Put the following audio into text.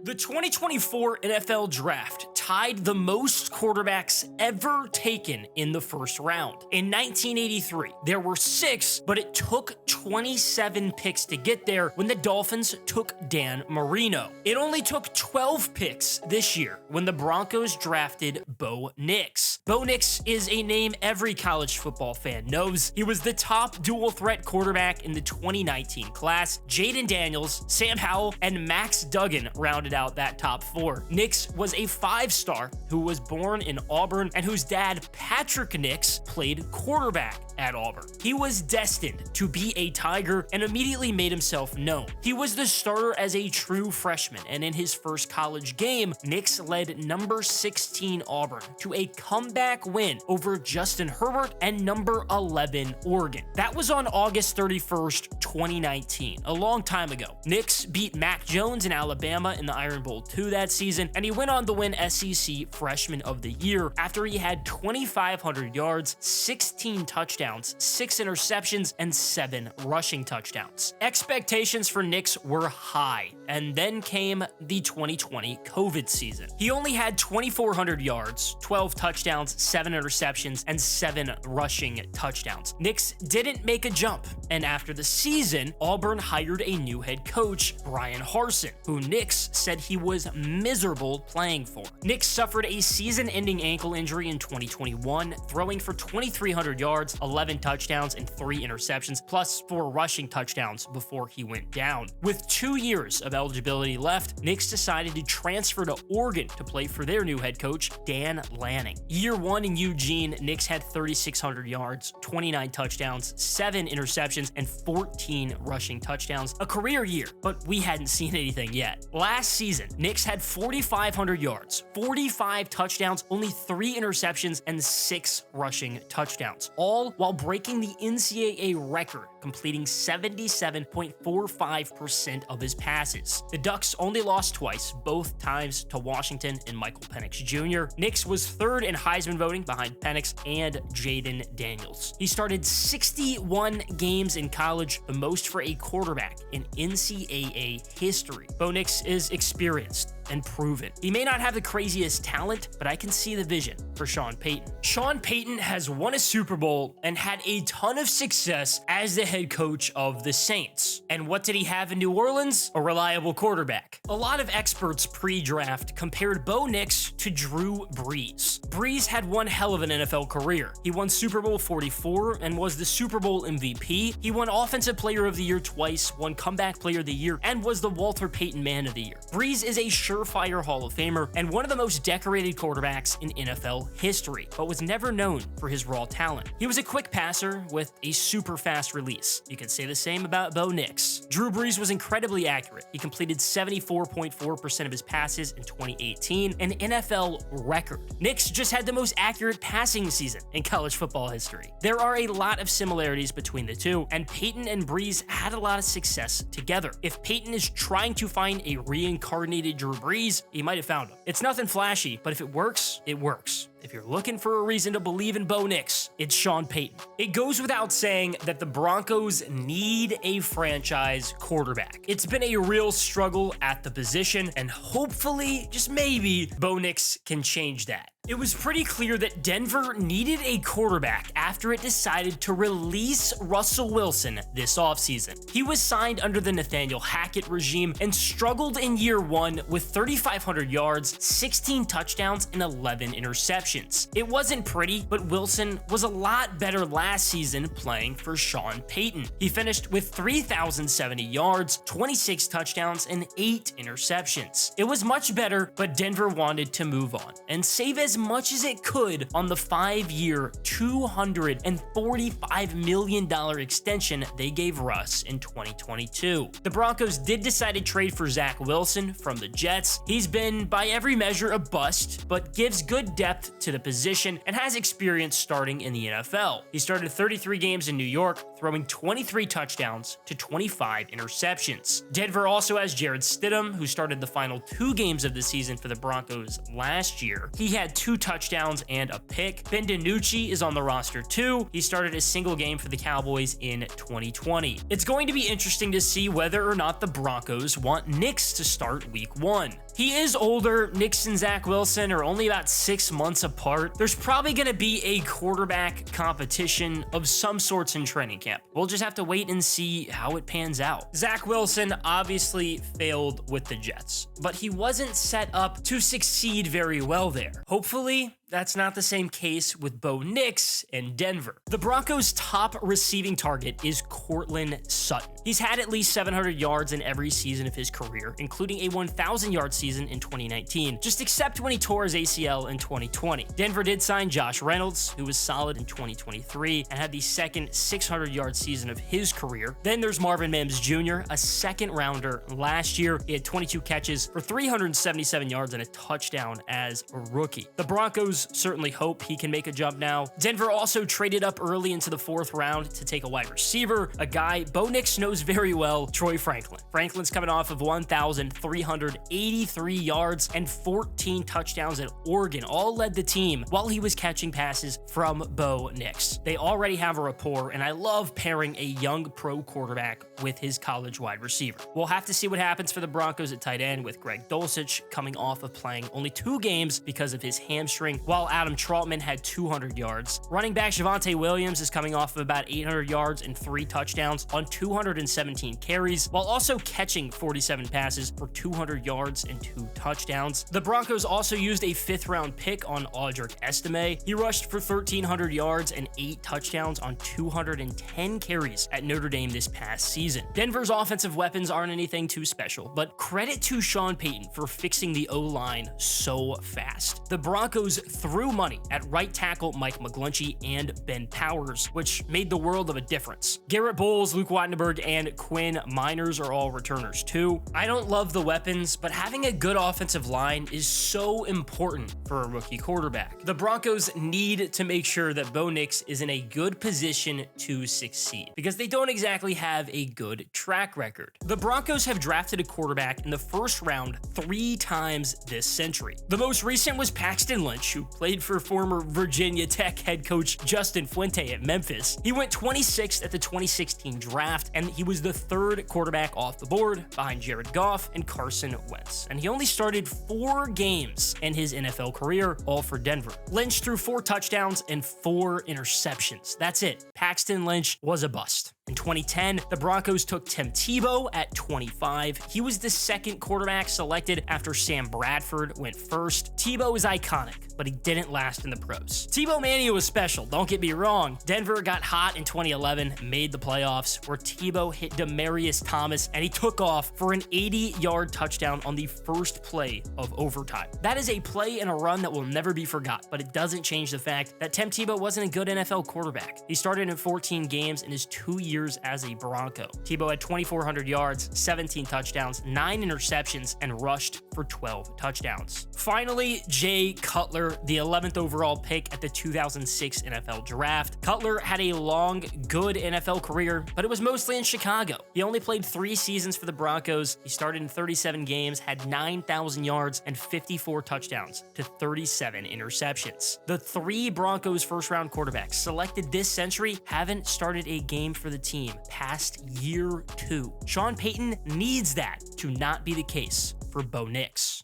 The 2024 NFL Draft tied the most quarterbacks ever taken in the first round. In 1983, there were 6, but it took 27 picks to get there when the Dolphins took Dan Marino. It only took 12 picks this year when the Broncos drafted Bo Nix. Bo Nix is a name every college football fan knows. He was the top dual-threat quarterback in the 2019 class. Jaden Daniels, Sam Howell, and Max Duggan rounded out that top 4. Nix was a 5-star who was born in Auburn and whose dad, Patrick Nix, played quarterback at Auburn. He was destined to be a Tiger and immediately made himself known. He was the starter as a true freshman, and in his first college game, Nix led number 16 Auburn to a comeback win over Justin Herbert and number 11 Oregon. That was on August 31st, 2019, a long time ago. Nix beat Mac Jones in Alabama in the Iron Bowl II that season, and he went on to win SEC Freshman of the Year after he had 2,500 yards, 16 touchdowns, 6 interceptions, and 7 rushing touchdowns. Expectations for Nix were high, and then came the 2020 COVID season. He only had 2,400 yards, 12 touchdowns, 7 interceptions, and 7 rushing touchdowns. Nix didn't make a jump, and after the season, Auburn hired a new head coach, Brian Harsin, who Nix said he was miserable playing for. Nix suffered a season-ending ankle injury in 2021, throwing for 2,300 yards, 11 touchdowns, and 3 interceptions, plus 4 rushing touchdowns before he went down. With 2 years of eligibility left, Nix decided to transfer to Oregon to play for their new head coach, Dan Lanning. Year 1 in Eugene, Nix had 3,600 yards, 29 touchdowns, 7 interceptions, and 14 rushing touchdowns. A career year, but we hadn't seen anything yet. Last season, Nix had 4,500 yards, 45 touchdowns, only 3 interceptions, and 6 rushing touchdowns, all while breaking the NCAA record, completing 77.45% of his passes. The Ducks only lost twice, both times to Washington and Michael Penix Jr. Nix was 3rd in Heisman voting behind Penix and Jaden Daniels. He started 61 games in college, the most for a quarterback in NCAA history. Bo Nix is experienced and proven. He may not have the craziest talent, but I can see the vision for Sean Payton. Sean Payton has won a Super Bowl and had a ton of success as the head coach of the Saints. And what did he have in New Orleans? A reliable quarterback. A lot of experts pre-draft compared Bo Nix to Drew Brees. Brees had one hell of an NFL career. He won Super Bowl 44 and was the Super Bowl MVP. He won Offensive Player of the Year twice, won Comeback Player of the Year, and was the Walter Payton Man of the Year. Brees is a surefire Hall of Famer and one of the most decorated quarterbacks in NFL history, but was never known for his raw talent. He was a quick passer with a super fast release. You could say the same about Bo Nix. Drew Brees was incredibly accurate. He completed 74.4% of his passes in 2018, an NFL record. Nix just had the most accurate passing season in college football history. There are a lot of similarities between the two, and Payton and Brees had a lot of success together. If Payton is trying to find a reincarnated Drew Brees, he might have found him. It's nothing flashy, but if it works, it works. If you're looking for a reason to believe in Bo Nix, it's Sean Payton. It goes without saying that the Broncos need a franchise quarterback. It's been a real struggle at the position, and hopefully, just maybe, Bo Nix can change that. It was pretty clear that Denver needed a quarterback after it decided to release Russell Wilson this offseason. He was signed under the Nathaniel Hackett regime and struggled in year 1 with 3,500 yards, 16 touchdowns, and 11 interceptions. It wasn't pretty, but Wilson was a lot better last season playing for Sean Payton. He finished with 3,070 yards, 26 touchdowns, and 8 interceptions. It was much better, but Denver wanted to move on and save as much as it could on the 5-year, $245 million extension they gave Russ in 2022. The Broncos did decide to trade for Zach Wilson from the Jets. He's been, by every measure, a bust, but gives good depth to the position and has experience starting in the NFL. He started 33 games in New York, throwing 23 touchdowns to 25 interceptions. Denver also has Jared Stidham, who started the final 2 games of the season for the Broncos last year. He had 2 touchdowns and a pick. Ben DiNucci is on the roster too. He started a single game for the Cowboys in 2020. It's going to be interesting to see whether or not the Broncos want Nix to start week 1. He is older. Nix and Zach Wilson are only about 6 months apart. There's probably going to be a quarterback competition of some sorts in training camp. We'll just have to wait and see how it pans out. Zach Wilson obviously failed with the Jets, but he wasn't set up to succeed very well there. Hopefully, that's not the same case with Bo Nix and Denver. The Broncos' top receiving target is Courtland Sutton. He's had at least 700 yards in every season of his career, including a 1,000-yard season in 2019, just except when he tore his ACL in 2020. Denver did sign Josh Reynolds, who was solid in 2023 and had the second 600-yard season of his career. Then there's Marvin Mims Jr., a second-rounder last year. He had 22 catches for 377 yards and a touchdown as a rookie. The Broncos certainly hope he can make a jump now. Denver also traded up early into the 4th round to take a wide receiver, a guy Bo Nix knows very well, Troy Franklin. Franklin's coming off of 1,383 yards and 14 touchdowns at Oregon, all led the team while he was catching passes from Bo Nix. They already have a rapport, and I love pairing a young pro quarterback with his college wide receiver. We'll have to see what happens for the Broncos at tight end with Greg Dulcich coming off of playing only 2 games because of his hamstring, while Adam Trautman had 200 yards. Running back Javonte Williams is coming off of about 800 yards and 3 touchdowns on 217 carries, while also catching 47 passes for 200 yards and 2 touchdowns. The Broncos also used a 5th-round pick on Audric Estime. He rushed for 1,300 yards and 8 touchdowns on 210 carries at Notre Dame this past season. Denver's offensive weapons aren't anything too special, but credit to Sean Payton for fixing the O-line so fast. The Broncos threw money at right tackle Mike McGlinchey and Ben Powers, which made the world of a difference. Garrett Bowles, Luke Wattenberg, and Quinn Miners are all returners too. I don't love the weapons, but having a good offensive line is so important for a rookie quarterback. The Broncos need to make sure that Bo Nix is in a good position to succeed, because they don't exactly have a good track record. The Broncos have drafted a quarterback in the 1st round 3 times this century. The most recent was Paxton Lynch, who played for former Virginia Tech head coach Justin Fuente at Memphis. He went 26th at the 2016 draft, and he was the 3rd quarterback off the board behind Jared Goff and Carson Wentz. And he only started 4 games in his NFL career, all for Denver. Lynch threw 4 touchdowns and 4 interceptions. That's it. Paxton Lynch was a bust. In 2010, the Broncos took Tim Tebow at 25. He was the 2nd quarterback selected after Sam Bradford went 1st. Tebow is iconic, but he didn't last in the pros. Tebow Mania was special, don't get me wrong. Denver got hot in 2011, made the playoffs, where Tebow hit Demaryius Thomas, and he took off for an 80-yard touchdown on the 1st play of overtime. That is a play and a run that will never be forgot, but it doesn't change the fact that Tim Tebow wasn't a good NFL quarterback. He started in 14 games in his 2 years as a Bronco. Tebow had 2,400 yards, 17 touchdowns, 9 interceptions, and rushed for 12 touchdowns. Finally, Jay Cutler, the 11th overall pick at the 2006 NFL Draft. Cutler had a long, good NFL career, but it was mostly in Chicago. He only played 3 seasons for the Broncos. He started in 37 games, had 9,000 yards, and 54 touchdowns to 37 interceptions. The 3 Broncos first-round quarterbacks selected this century haven't started a game for the team past year 2. Sean Payton needs that to not be the case for Bo Nix.